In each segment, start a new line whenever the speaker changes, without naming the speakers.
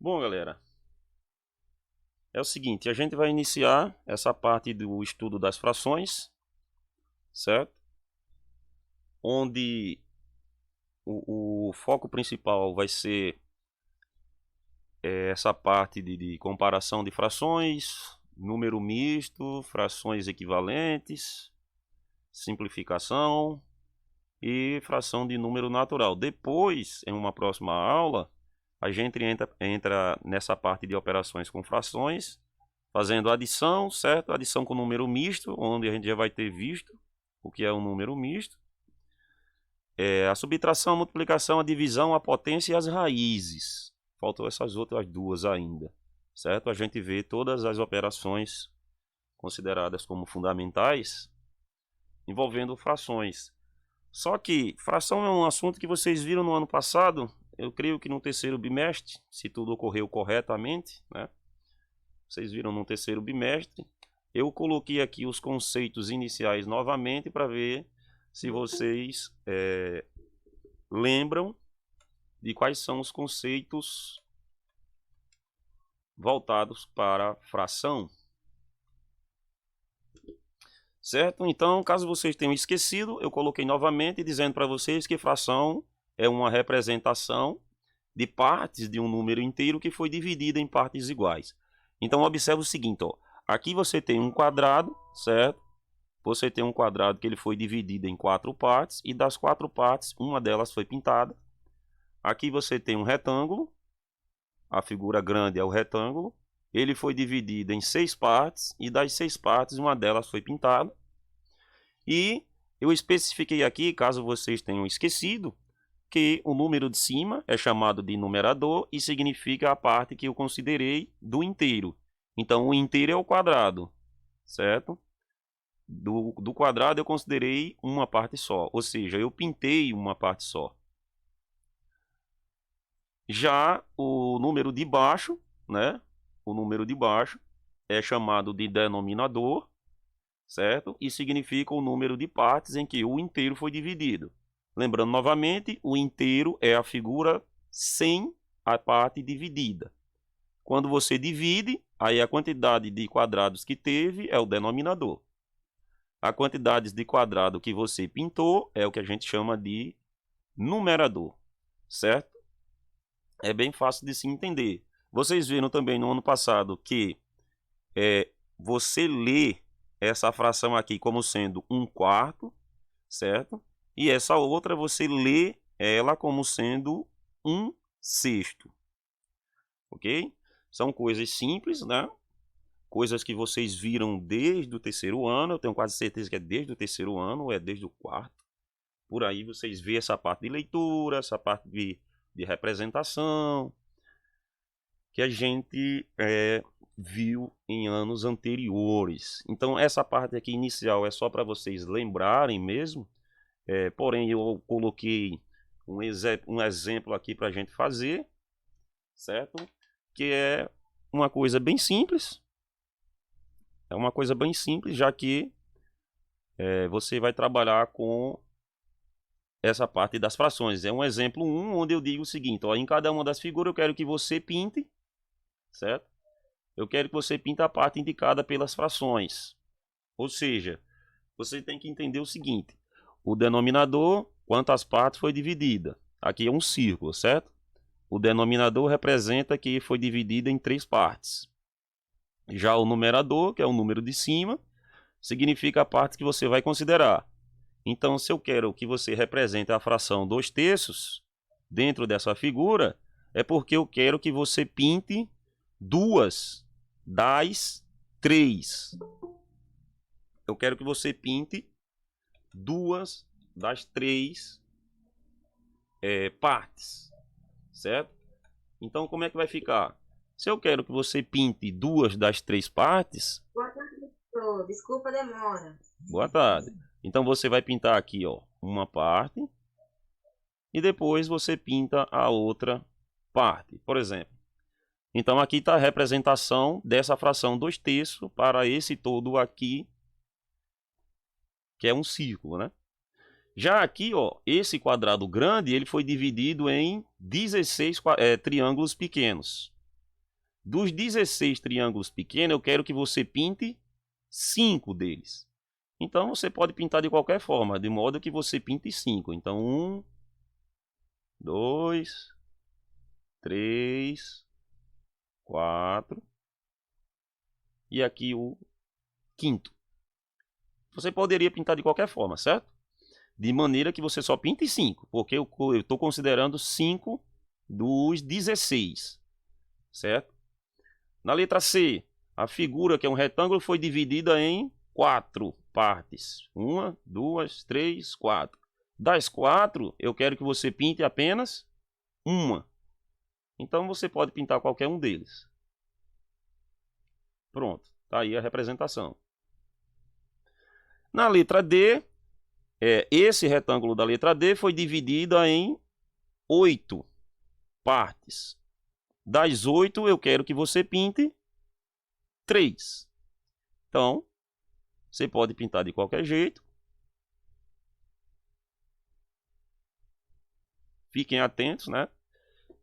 Bom, galera, é o seguinte, a gente vai iniciar essa parte do estudo das frações, certo? Onde o foco principal vai ser essa parte de comparação de frações, número misto, frações equivalentes, simplificação e fração de número natural. Depois, em uma próxima aula, a gente entra nessa parte de operações com frações, fazendo adição, certo? Adição com número misto, onde a gente já vai ter visto o que é um número misto. A subtração, a multiplicação, a divisão, a potência e as raízes. Faltam essas outras duas ainda, certo? A gente vê todas as operações consideradas como fundamentais envolvendo frações. Só que fração é um assunto que vocês viram no ano passado, eu creio que no terceiro bimestre, se tudo ocorreu corretamente, né? Vocês viram no terceiro bimestre. Eu coloquei aqui os conceitos iniciais novamente para ver se vocês lembram de quais são os conceitos voltados para fração. Certo? Então, caso vocês tenham esquecido, eu coloquei novamente dizendo para vocês que fração é uma representação de partes de um número inteiro que foi dividida em partes iguais. Então, observe o seguinte, ó. Aqui você tem um quadrado, certo? Você tem um quadrado que ele foi dividido em 4 partes, e das 4 partes, uma delas foi pintada. Aqui você tem um retângulo, a figura grande é o retângulo, ele foi dividido em 6 partes, e das 6 partes, uma delas foi pintada. E eu especifiquei aqui, caso vocês tenham esquecido, que o número de cima é chamado de numerador e significa a parte que eu considerei do inteiro. Então, o inteiro é o quadrado, certo? Do quadrado eu considerei uma parte só, ou seja, eu pintei uma parte só. Já o número de baixo, né? O número de baixo é chamado de denominador, certo? E significa o número de partes em que o inteiro foi dividido. Lembrando novamente, o inteiro é a figura sem a parte dividida. Quando você divide, aí a quantidade de quadrados que teve é o denominador. A quantidade de quadrado que você pintou é o que a gente chama de numerador, certo? É bem fácil de se entender. Vocês viram também no ano passado que você lê essa fração aqui como sendo 1/4, certo? E essa outra você lê ela como sendo 1/6, ok? São coisas simples, né? Coisas que vocês viram desde o terceiro ano, eu tenho quase certeza que é desde o terceiro ano, ou é desde o quarto. Por aí vocês vê essa parte de leitura, essa parte de representação, que a gente viu em anos anteriores. Então essa parte aqui inicial é só para vocês lembrarem mesmo, porém eu coloquei um exemplo aqui para a gente fazer, certo? Que é uma coisa bem simples. É uma coisa bem simples, já que você vai trabalhar com essa parte das frações. É um exemplo 1, onde eu digo o seguinte, ó, em cada uma das figuras eu quero que você pinte, certo? Eu quero que você pinte a parte indicada pelas frações. Ou seja, você tem que entender o seguinte, o denominador, quantas partes foi dividida. Aqui é um círculo, certo? O denominador representa que foi dividido em 3 partes. Já o numerador, que é o número de cima, significa a parte que você vai considerar. Então, se eu quero que você represente a fração 2/3 dentro dessa figura, é porque eu quero que você pinte 2 das 3. Eu quero que você pinte 2 das 3 partes, certo? Então, como é que vai ficar? Se eu quero que você pinte 2 das 3 partes...
Boa tarde, professor. Desculpa a demora.
Boa tarde. Então, você vai pintar aqui, ó, uma parte. E depois você pinta a outra parte, por exemplo. Então, aqui está a representação dessa fração 2/3 para esse todo aqui, que é um círculo, né? Já aqui, ó, esse quadrado grande, ele foi dividido em 16 triângulos pequenos. Dos 16 triângulos pequenos, eu quero que você pinte 5 deles. Então, você pode pintar de qualquer forma, de modo que você pinte 5. Então, 1, 2, 3, 4. E aqui o quinto. Você poderia pintar de qualquer forma, certo? De maneira que você só pinte 5, porque eu estou considerando 5 dos 16, certo? Na letra C, a figura, que é um retângulo, foi dividida em 4 partes. 1, 2, 3, 4. Das 4, eu quero que você pinte apenas uma. Então você pode pintar qualquer um deles. Pronto, está aí a representação. Na letra D, esse retângulo da letra D foi dividido em 8 partes. Das 8, eu quero que você pinte 3. Então, você pode pintar de qualquer jeito. Fiquem atentos, né?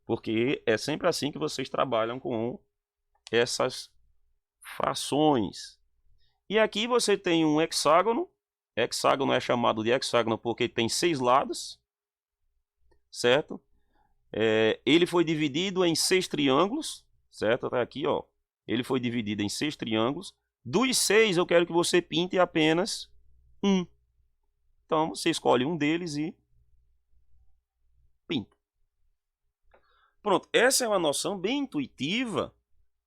Porque é sempre assim que vocês trabalham com essas frações. E aqui você tem um hexágono. Hexágono é chamado de hexágono porque tem 6 lados, certo? Ele foi dividido em 6 triângulos, certo? Até aqui, ó. Ele foi dividido em 6 triângulos. Dos 6, eu quero que você pinte apenas um. Então, você escolhe um deles e pinta. Pronto, essa é uma noção bem intuitiva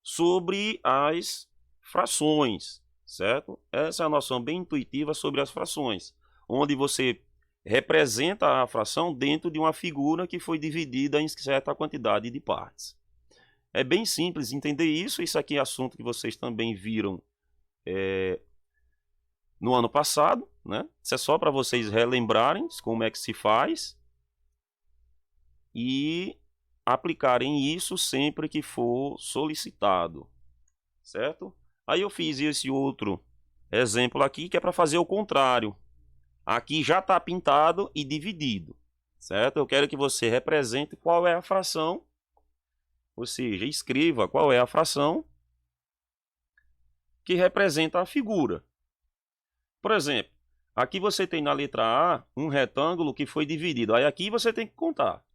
sobre as frações, certo? Essa é uma noção bem intuitiva sobre as frações, onde você representa a fração dentro de uma figura que foi dividida em certa quantidade de partes. É bem simples entender isso. Isso aqui é assunto que vocês também viram no ano passado, né? Isso é só para vocês relembrarem como é que se faz e aplicarem isso sempre que for solicitado, certo? Aí eu fiz esse outro exemplo aqui, que é para fazer o contrário. Aqui já está pintado e dividido, certo? Eu quero que você represente qual é a fração, ou seja, escreva qual é a fração que representa a figura. Por exemplo, aqui você tem na letra A um retângulo que foi dividido. Aí aqui você tem que contar.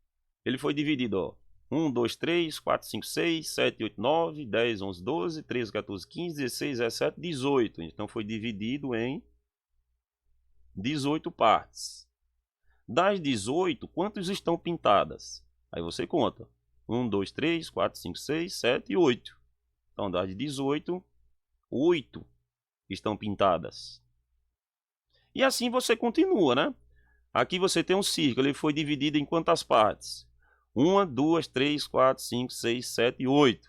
Ele foi dividido, ó. 1, 2, 3, 4, 5, 6, 7, 8, 9, 10, 11, 12, 13, 14, 15, 16, 17, 18. Então foi dividido em 18 partes. Das 18, quantas estão pintadas? Aí você conta. 1, 2, 3, 4, 5, 6, 7 e 8. Então das 18, 8 estão pintadas. E assim você continua, né? Aqui você tem um círculo, ele foi dividido em quantas partes? 1, 2, 3, 4, 5, 6, 7 e 8.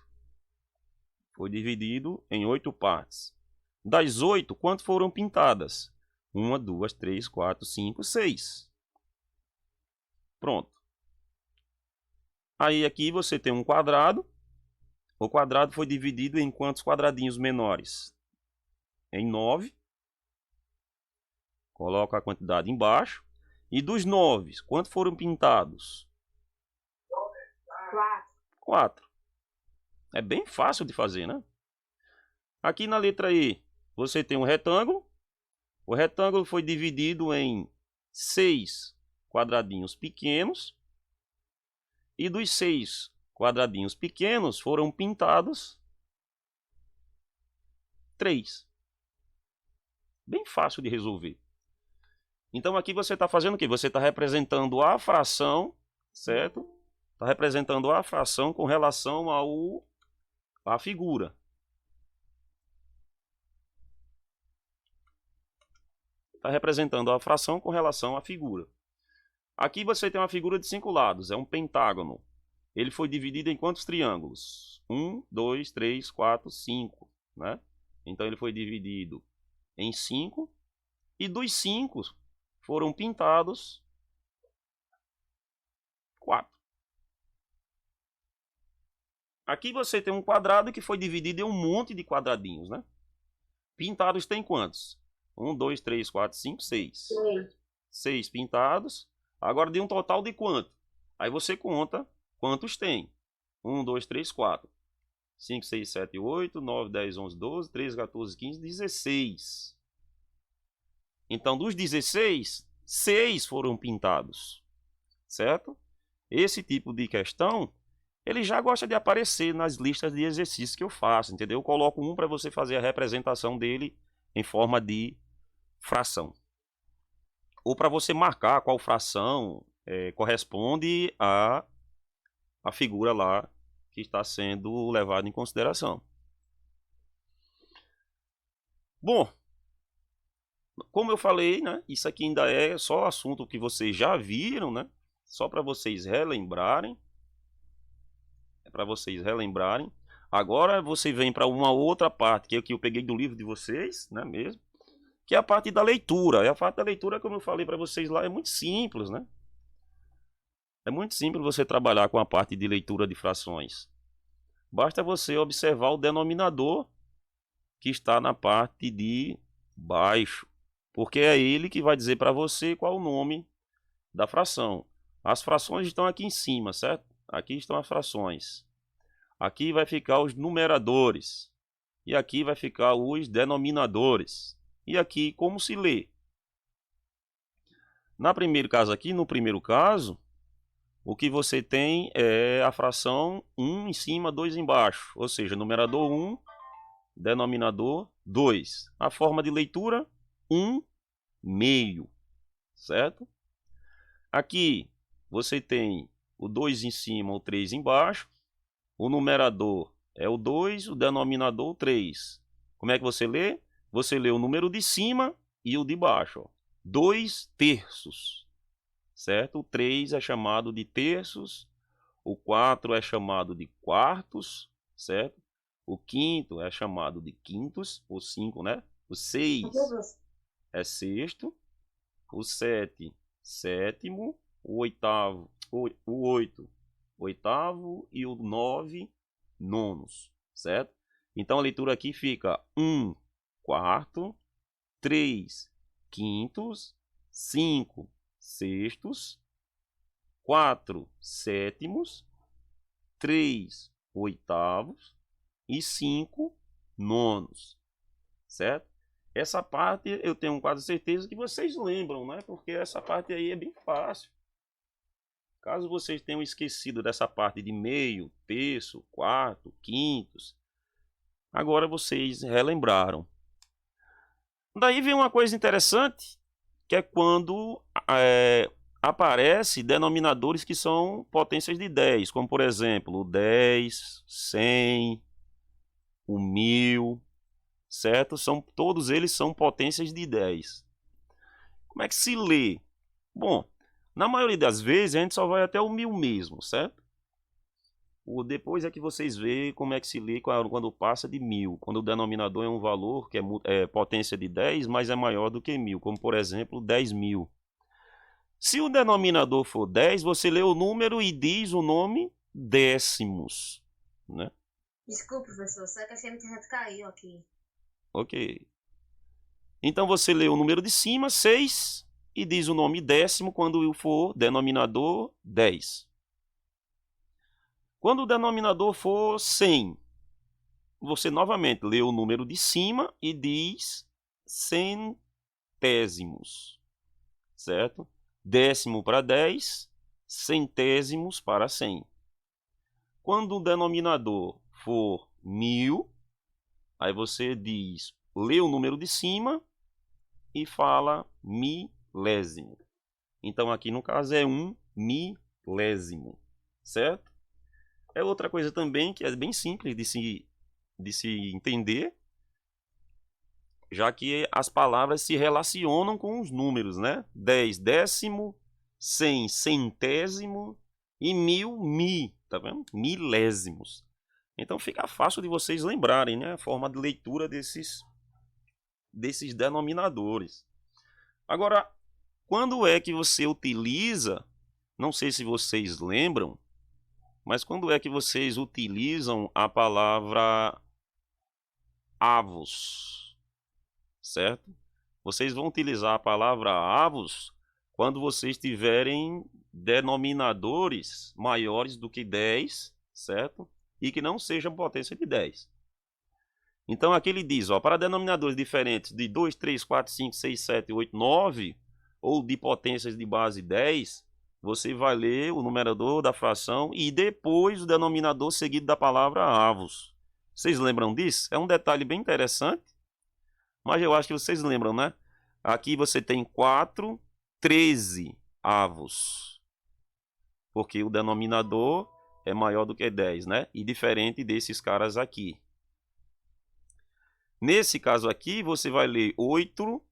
Foi dividido em 8 partes. Das 8, quantas foram pintadas? 1, 2, 3, 4, 5, 6. Pronto. Aí aqui você tem um quadrado. O quadrado foi dividido em quantos quadradinhos menores? Em 9. Coloca a quantidade embaixo. E dos 9, quantos foram pintados? 4. É bem fácil de fazer, né? Aqui na letra E, você tem um retângulo. O retângulo foi dividido em 6 quadradinhos pequenos. E dos 6 quadradinhos pequenos foram pintados 3. Bem fácil de resolver. Então aqui você está fazendo o quê? Você está representando a fração, certo? Está representando a fração com relação à figura. Está representando a fração com relação à figura. Aqui você tem uma figura de 5 lados, é um pentágono. Ele foi dividido em quantos triângulos? 1, 2, 3, 4, 5, né? Então ele foi dividido em 5. E dos 5 foram pintados 4. Aqui você tem um quadrado que foi dividido em um monte de quadradinhos, né? Pintados tem quantos? 1, 2, 3, 4, 5, 6. 6 pintados. Agora de um total de quanto? Aí você conta quantos tem. 1, 2, 3, 4. 5, 6, 7, 8, 9, 10, 11, 12, 13, 14, 15, 16. Então, dos 16, 6 foram pintados, certo? Esse tipo de questão, ele já gosta de aparecer nas listas de exercícios que eu faço, entendeu? Eu coloco um para você fazer a representação dele em forma de fração. Ou para você marcar qual fração corresponde à figura lá que está sendo levada em consideração. Bom, como eu falei, né, isso aqui ainda é só assunto que vocês já viram, né? Só para vocês relembrarem. É para vocês relembrarem. Agora você vem para uma outra parte, que é o que eu peguei do livro de vocês, né, mesmo, que é a parte da leitura. E a parte da leitura, como eu falei para vocês lá, é muito simples, né? É muito simples você trabalhar com a parte de leitura de frações. Basta você observar o denominador que está na parte de baixo, porque é ele que vai dizer para você qual o nome da fração. As frações estão aqui em cima, certo? Aqui estão as frações. Aqui vai ficar os numeradores. E aqui vai ficar os denominadores. E aqui como se lê. No primeiro caso, o que você tem é a fração 1 em cima, 2 embaixo. Ou seja, numerador 1, denominador 2. A forma de leitura, 1 meio. Certo? Aqui você tem o 2 em cima, o 3 embaixo. O numerador é o 2, o denominador o 3. Como é que você lê? Você lê o número de cima e o de baixo. 2 terços. Certo? O 3 é chamado de terços. O 4 é chamado de quartos. Certo? O quinto é chamado de quintos. O 5, né? O 6 é sexto. O 7, sétimo. O 8, oitavo, e o 9, nonos, certo? Então a leitura aqui fica 1 quarto, 3 quintos, 5 sextos, 4 sétimos, 3 oitavos e 5 nonos, certo? Essa parte eu tenho quase certeza que vocês lembram, né? Porque essa parte aí é bem fácil. Caso vocês tenham esquecido dessa parte de meio, terço, quarto, quintos, agora vocês relembraram. Daí vem uma coisa interessante, que é quando aparece denominadores que são potências de 10, como por exemplo o 10, 100, o 1000, certo? Todos eles são potências de 10. Como é que se lê? Bom, na maioria das vezes a gente só vai até o 1000 mesmo, certo? Depois é que vocês veem como é que se lê quando passa de 1000. Quando o denominador é um valor que é potência de 10, mas é maior do que 1000. Como por exemplo 10.000. Se o denominador for 10, você lê o número e diz o nome décimos, né?
Desculpa, professor, só que a internet caiu aqui.
Ok. Então você lê o número de cima, 6, e diz o nome décimo quando for denominador 10. Quando o denominador for 100, você novamente lê o número de cima e diz centésimos, certo? Décimo para 10, centésimos para 100. Quando o denominador for 1000, aí você lê o número de cima e fala milésimo. Então aqui no caso é 1 milésimo, certo? É outra coisa também que é bem simples de se entender, já que as palavras se relacionam com os números, né? 10, décimo, 100, centésimo e 1000, mi, tá vendo? Milésimos. Então fica fácil de vocês lembrarem, né? A forma de leitura desses denominadores. Agora, quando é que você utiliza, não sei se vocês lembram, mas quando é que vocês utilizam a palavra avos, certo? Vocês vão utilizar a palavra avos quando vocês tiverem denominadores maiores do que 10, certo? e que não sejam potência de 10. Então aqui ele diz, ó, para denominadores diferentes de 2, 3, 4, 5, 6, 7, 8, 9, ou de potências de base 10, você vai ler o numerador da fração e depois o denominador seguido da palavra avos. Vocês lembram disso? É um detalhe bem interessante, mas eu acho que vocês lembram, né? Aqui você tem 4, 13 avos, porque o denominador é maior do que 10, né? E diferente desses caras aqui. Nesse caso aqui, você vai ler 8,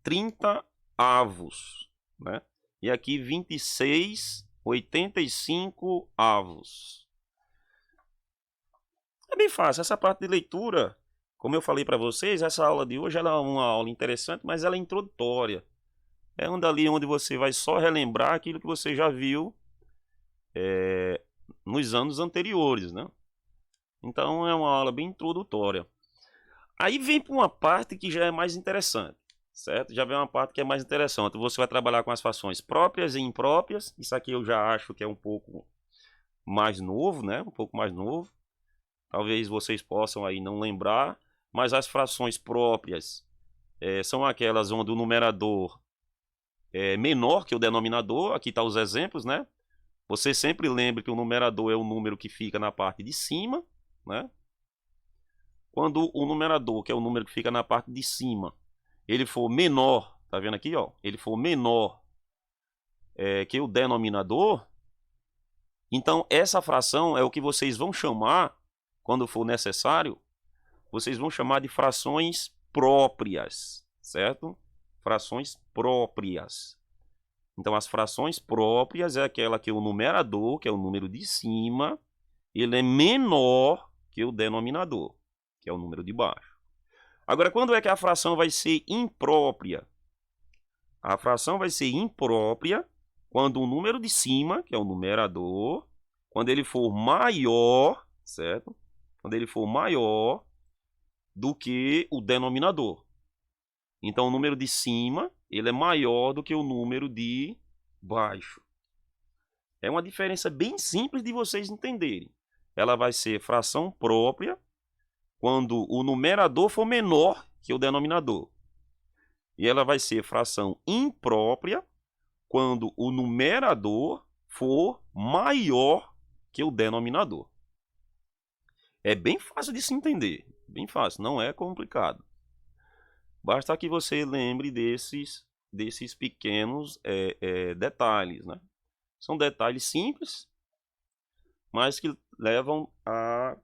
30 avos, né? E aqui 26, 85 avos. É bem fácil, essa parte de leitura, como eu falei para vocês, essa aula de hoje ela é uma aula interessante, mas ela é introdutória. É onde você vai só relembrar aquilo que você já viu nos anos anteriores, né? Então é uma aula bem introdutória. Aí vem para uma parte que já é mais interessante, certo? Já vem uma parte que é mais interessante. Você vai trabalhar com as frações próprias e impróprias. Isso aqui eu já acho que é um pouco mais novo, né? Um pouco mais novo. Talvez vocês possam aí não lembrar, mas as frações próprias são aquelas onde o numerador é menor que o denominador. Aqui estão os exemplos, né? Você sempre lembre que o numerador é o número que fica na parte de cima, né? Quando o numerador, que é o número que fica na parte de cima, ele for menor, tá vendo aqui, ó? Ele for menor que o denominador, então essa fração é o que vocês vão chamar, quando for necessário, vocês vão chamar de frações próprias, certo? Frações próprias. Então as frações próprias é aquela que o numerador, que é o número de cima, ele é menor que o denominador, que é o número de baixo. Agora, quando é que a fração vai ser imprópria? A fração vai ser imprópria quando o número de cima, que é o numerador, quando ele for maior, certo? Quando ele for maior do que o denominador. Então, o número de cima, ele é maior do que o número de baixo. É uma diferença bem simples de vocês entenderem. Ela vai ser fração própria quando o numerador for menor que o denominador. E ela vai ser fração imprópria quando o numerador for maior que o denominador. É bem fácil de se entender. Bem fácil, não é complicado. Basta que você lembre desses pequenos detalhes, né? São detalhes simples, mas que levam à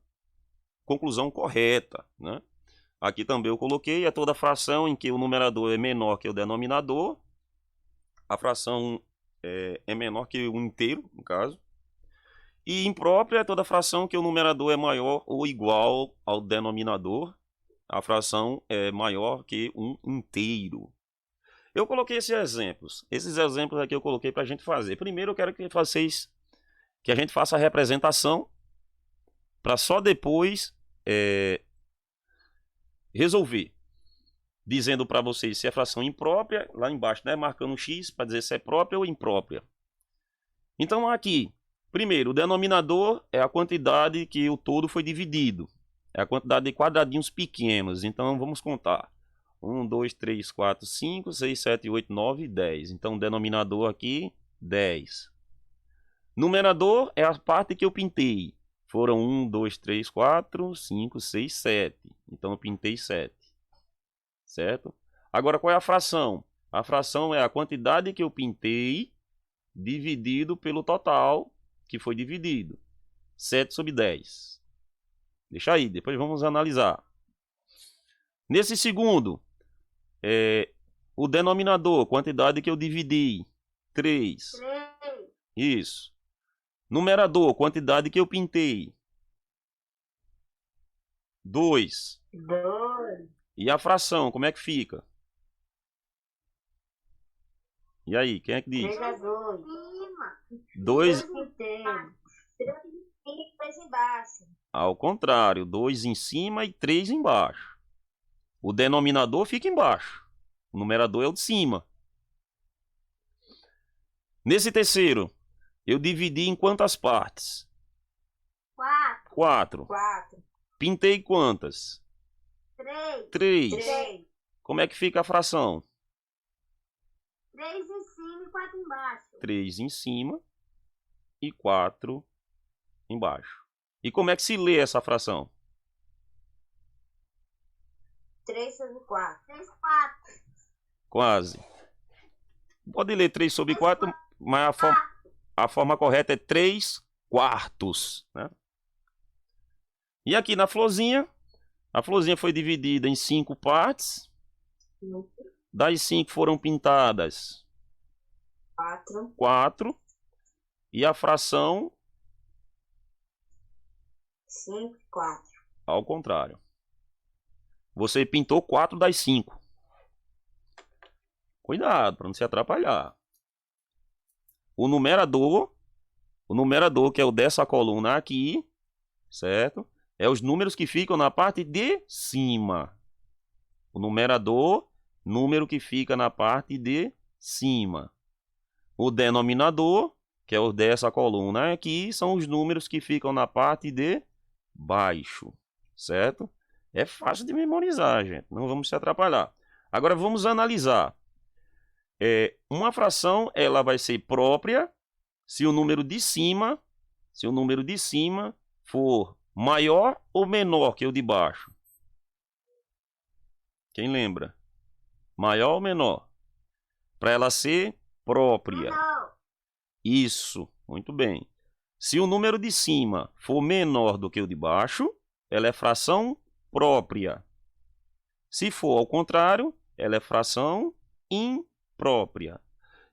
conclusão correta, né? Aqui também eu coloquei toda fração em que o numerador é menor que o denominador. A fração é menor que o inteiro, no caso. E imprópria é toda fração que o numerador é maior ou igual ao denominador. A fração é maior que um inteiro. Eu coloquei esses exemplos. Esses exemplos aqui eu coloquei para a gente fazer. Primeiro eu quero que a gente faça a representação, para só depois resolver. Dizendo para vocês se é fração imprópria, lá embaixo, né? Marcando um X para dizer se é própria ou imprópria. Então aqui, primeiro, o denominador é a quantidade que o todo foi dividido. É a quantidade de quadradinhos pequenos. Então vamos contar. 1, 2, 3, 4, 5, 6, 7, 8, 9, 10. Então o denominador aqui, 10. Numerador é a parte que eu pintei. Foram 1, 2, 3, 4, 5, 6, 7. Então eu pintei 7. Certo? Agora qual é a fração? A fração é a quantidade que eu pintei dividido pelo total que foi dividido. 7 sobre 10. Deixa aí, depois vamos analisar. Nesse segundo, o denominador, quantidade que eu dividi. 3. Isso. Numerador, quantidade que eu pintei. 2. E a fração, como é que fica? E aí, quem é que diz? 2. Ao contrário, 2 em cima e 3 embaixo. O denominador fica embaixo. O numerador é o de cima. Nesse terceiro, eu dividi em quantas partes?
4.
4.
4.
Pintei quantas?
3.
3.
3.
Como é que fica a fração?
3 em cima e 4 embaixo.
3 em cima e 4 embaixo. E como é que se lê essa fração?
3 sobre 4. 3, 4.
Quase. Pode ler 3 sobre 4, mas a forma correta é 3 quartos, né? E aqui na florzinha, a florzinha foi dividida em 5 partes. Das 5 foram pintadas 4. E a fração
5 e 4.
ao contrário. Você pintou 4 das 5. Cuidado para não se atrapalhar. O numerador, que é o dessa coluna aqui, certo? É os números que ficam na parte de cima. O numerador, número que fica na parte de cima. O denominador, que é o dessa coluna aqui, são os números que ficam na parte de baixo, certo? É fácil de memorizar, gente. Não vamos se atrapalhar. Agora vamos analisar. Uma fração ela vai ser própria se o número de cima for maior ou menor que o de baixo. Quem lembra? Maior ou menor? Para ela ser própria.
Menor.
Isso, muito bem. Se o número de cima for menor do que o de baixo, ela é fração própria. Se for ao contrário, ela é fração imprópria.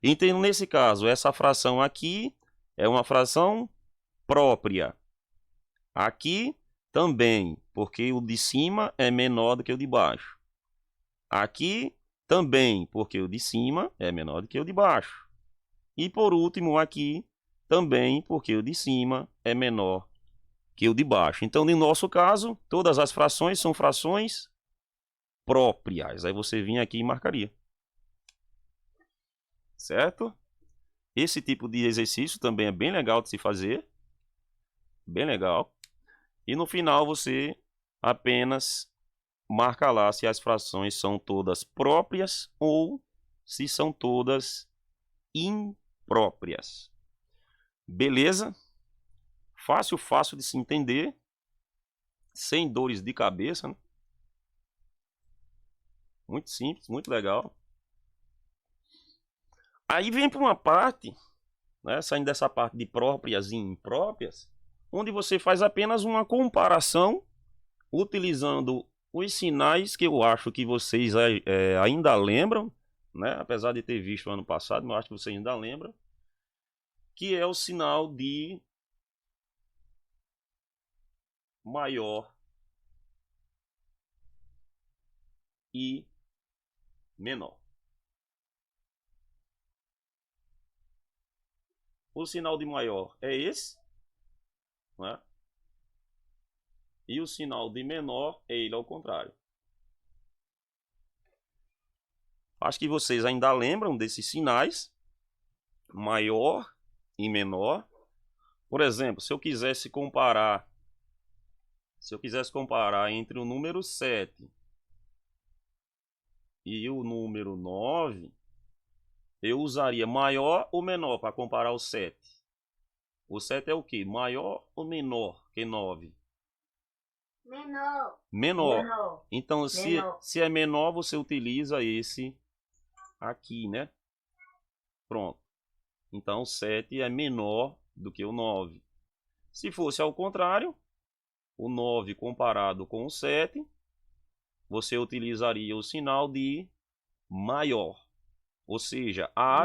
Então, nesse caso, essa fração aqui é uma fração própria. Aqui também, porque o de cima é menor do que o de baixo. Aqui também, porque o de cima é menor do que o de baixo. E por último, aqui também, porque o de cima é menor que o de baixo. Então, no nosso caso, todas as frações são frações próprias. Aí você vinha aqui e marcaria. Certo? Esse tipo de exercício também é bem legal de se fazer. Bem legal. E no final você apenas marca lá se as frações são todas próprias ou se são todas impróprias. Beleza? Fácil, fácil de se entender. Sem dores de cabeça, né? Muito simples, muito legal. Aí vem para uma parte, né, saindo dessa parte de próprias e impróprias, onde você faz apenas uma comparação utilizando os sinais que eu acho que vocês ainda lembram, né? Apesar de ter visto ano passado, mas eu acho que vocês ainda lembram, que é o sinal de maior e menor. O sinal de maior é esse, né? E o sinal de menor é ele ao contrário. Acho que vocês ainda lembram desses sinais, maior e menor. Por exemplo, se eu quisesse comparar entre o número 7 e o número 9, eu usaria maior ou menor para comparar o 7. O 7 é o quê? Maior ou menor que 9?
Menor.
Menor.
Menor.
Então,
Menor.
se é menor, você utiliza esse aqui, né? Pronto. Então, o 7 é menor do que o 9. Se fosse ao contrário, o 9 comparado com o 7, você utilizaria o sinal de maior. Ou seja, a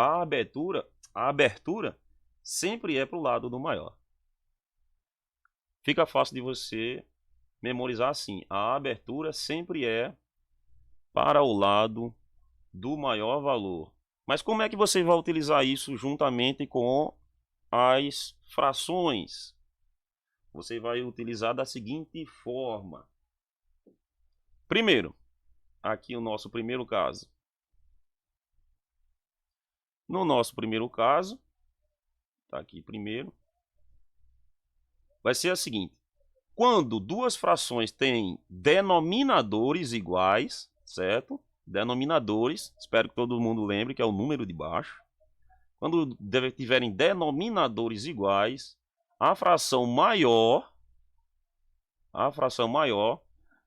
abertura sempre é para o lado do maior. Fica fácil de você memorizar assim. A abertura sempre é para o lado do maior valor. Mas como é que você vai utilizar isso juntamente com as frações? Você vai utilizar da seguinte forma. Primeiro, aqui o nosso primeiro caso. No nosso primeiro caso, tá aqui primeiro. vai ser a seguinte. Quando duas frações têm denominadores iguais, certo? Denominadores, espero que todo mundo lembre que é o número de baixo. Quando tiverem denominadores iguais, a fração maior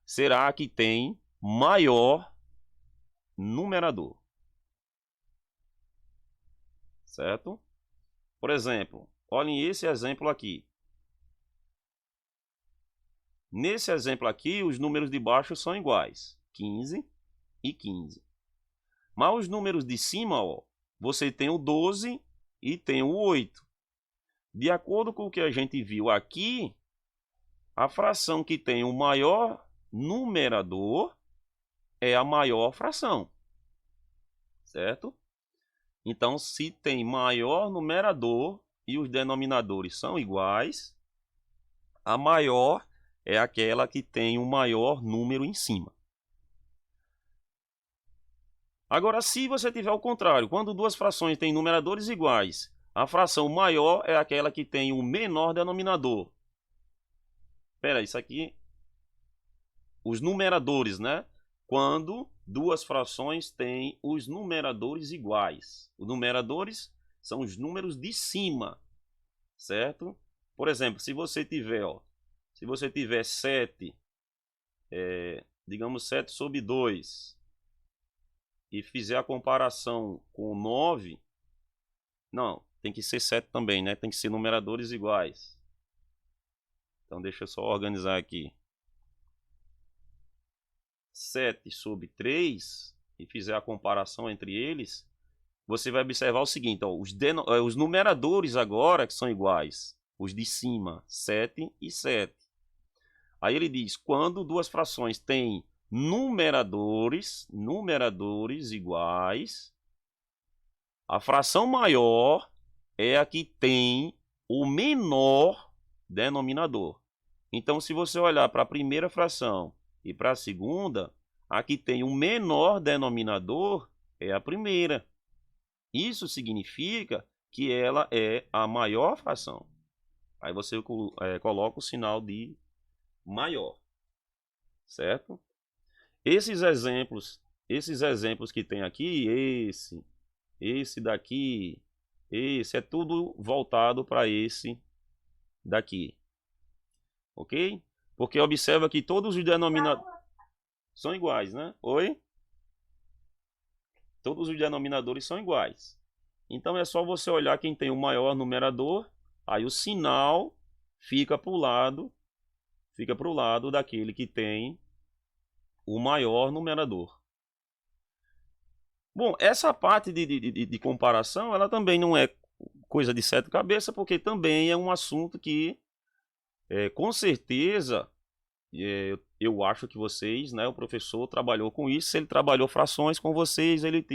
será a que tem maior numerador. Certo? Por exemplo, olhem esse exemplo aqui. Nesse exemplo aqui, os números de baixo são iguais, 15 e 15. Mas os números de cima, ó, você tem o 12 e tem o 8. De acordo com o que a gente viu aqui, a fração que tem o maior numerador é a maior fração, certo? Então, se tem maior numerador e os denominadores são iguais, a maior é aquela que tem o maior número em cima. Agora, se você tiver o contrário, quando duas frações têm numeradores iguais, a fração maior é aquela que tem o menor denominador. Espera, isso aqui, os numeradores, né? Quando duas frações têm os numeradores iguais. Os numeradores são os números de cima, certo? Por exemplo, se você tiver, ó, se você tiver 7, digamos 7 sobre 2, e fizer a comparação com 9, não, tem que ser 7 também, né? Tem que ser numeradores iguais. Então deixa eu só organizar aqui. 7 sobre 3 e fizer a comparação entre eles, você vai observar o seguinte, ó, os numeradores agora que são iguais, os de cima, 7 e 7. Aí ele diz, quando duas frações têm numeradores iguais, a fração maior é a que tem o menor denominador. Então, se você olhar para a primeira fração e para a segunda, a que tem o menor denominador é a primeira. Isso significa que ela é a maior fração. Aí você coloca o sinal de maior, certo? Esses exemplos que tem aqui, esse daqui, esse é tudo voltado para esse daqui, ok? Porque observa que todos os denominadores são iguais, né? Oi? Todos os denominadores são iguais. Então é só você olhar quem tem o maior numerador, aí o sinal fica para o lado daquele que tem o maior numerador. Bom, essa parte de comparação, ela também não é coisa de sete cabeças, porque também é um assunto que, com certeza, eu acho que vocês, né, o professor trabalhou com isso. Se ele trabalhou frações com vocês, ele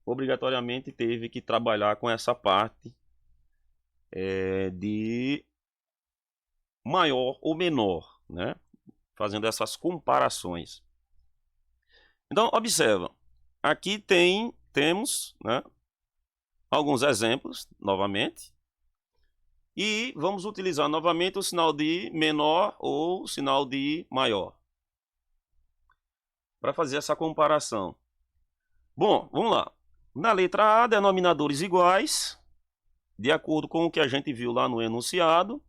obrigatoriamente teve que trabalhar com essa parte de maior ou menor, né? Fazendo essas comparações. Então, observa. Aqui temos, né, alguns exemplos, novamente. E vamos utilizar novamente o sinal de menor ou o sinal de maior, para fazer essa comparação. Bom, vamos lá. Na letra A, denominadores iguais. De acordo com o que a gente viu lá no enunciado,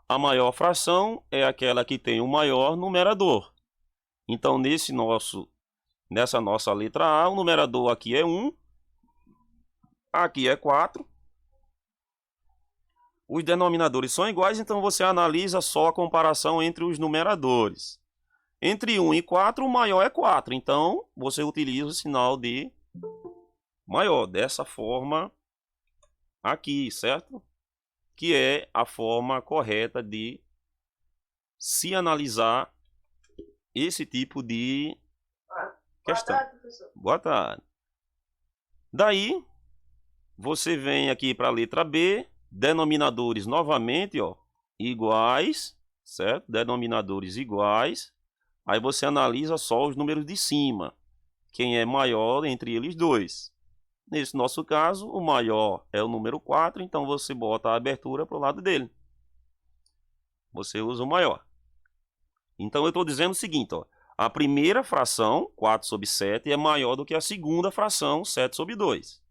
a maior fração é aquela que tem o maior numerador. Então, nessa nossa letra A, o numerador aqui é 1, aqui é 4. Os denominadores são iguais, então você analisa só a comparação entre os numeradores. Entre 1 e 4, o maior é 4. Então, você utiliza o sinal de maior, dessa forma aqui, certo? Que é a forma correta de se analisar esse tipo de questão.
Boa tarde, professor.
Boa tarde. Daí, você vem aqui para a letra B, denominadores novamente, ó, iguais, certo? Denominadores iguais. Aí você analisa só os números de cima. Quem é maior entre eles dois. Nesse nosso caso, o maior é o número 4, então você bota a abertura para o lado dele. você usa o maior. Então eu estou dizendo o seguinte, ó, a primeira fração, 4 sobre 7, é maior do que a segunda fração, 7 sobre 2.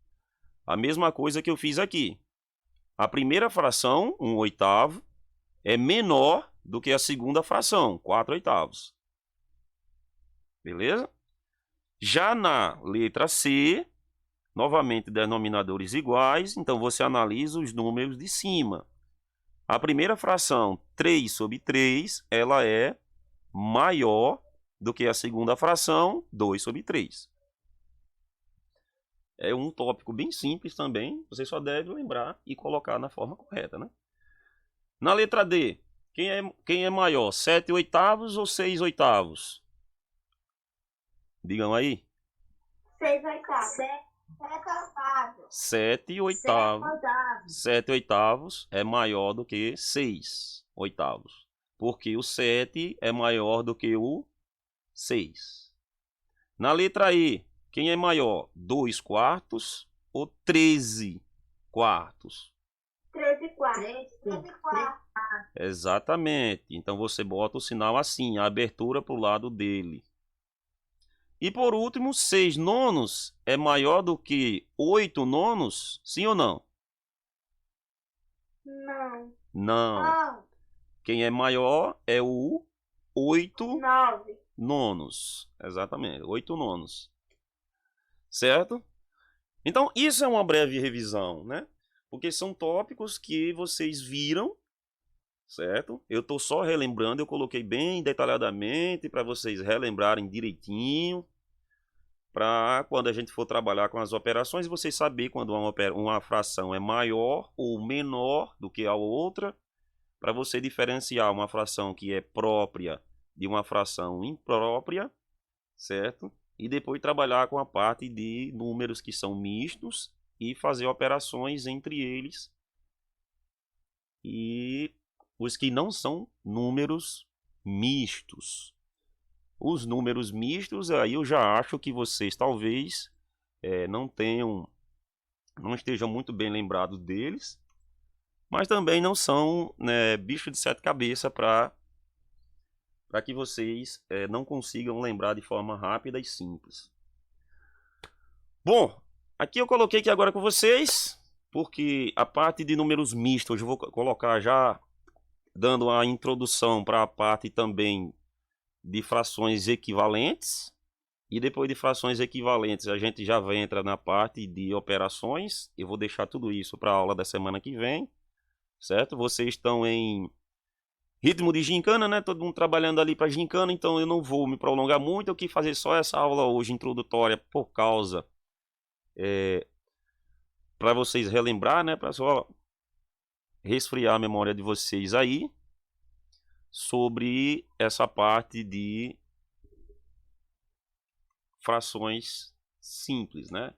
A mesma coisa que eu fiz aqui. A primeira fração, 1/8, é menor do que a segunda fração, 4/8. Beleza? Já na letra C, novamente denominadores iguais, então você analisa os números de cima. A primeira fração, 3 sobre 3, ela é maior do que a segunda fração, 2 sobre 3. É um tópico bem simples também, você só deve lembrar e colocar na forma correta, né? Na letra D, quem é maior, 7/8 ou 6/8? Digam aí.
6/8.
7/8. 7/8 é maior do que 6/8. Porque o 7 é maior do que o 6. Na letra E, quem é maior? 2/4 ou 13/4?
13/4.
Exatamente. Então você bota o sinal assim, a abertura para o lado dele. E por último, 6/9 é maior do que 8/9? Sim ou não?
Não.
Não. Quem é maior é o 8/9. Exatamente, 8/9. Certo? Então, isso é uma breve revisão, né? Porque são tópicos que vocês viram, certo? Eu estou só relembrando, eu coloquei bem detalhadamente para vocês relembrarem direitinho, para quando a gente for trabalhar com as operações, vocês saberem quando uma fração é maior ou menor do que a outra, para você diferenciar uma fração que é própria de uma fração imprópria, certo? E depois trabalhar com a parte de números que são mistos e fazer operações entre eles e os que não são números mistos. Os números mistos, aí eu já acho que vocês talvez não estejam muito bem lembrados deles, mas também não são, né, bicho de sete cabeças para que vocês não consigam lembrar de forma rápida e simples. Bom, aqui eu coloquei aqui agora com vocês, porque a parte de números mistos eu vou colocar já dando a introdução para a parte também de frações equivalentes. E depois de frações equivalentes, a gente já entra na parte de operações. Eu vou deixar tudo isso para a aula da semana que vem, certo? Vocês estão em ritmo de gincana, né? Todo mundo trabalhando ali para gincana, então eu não vou me prolongar muito. Eu quis fazer só essa aula hoje introdutória por causa para vocês relembrar, né? Para só resfriar a memória de vocês aí sobre essa parte de frações simples, né?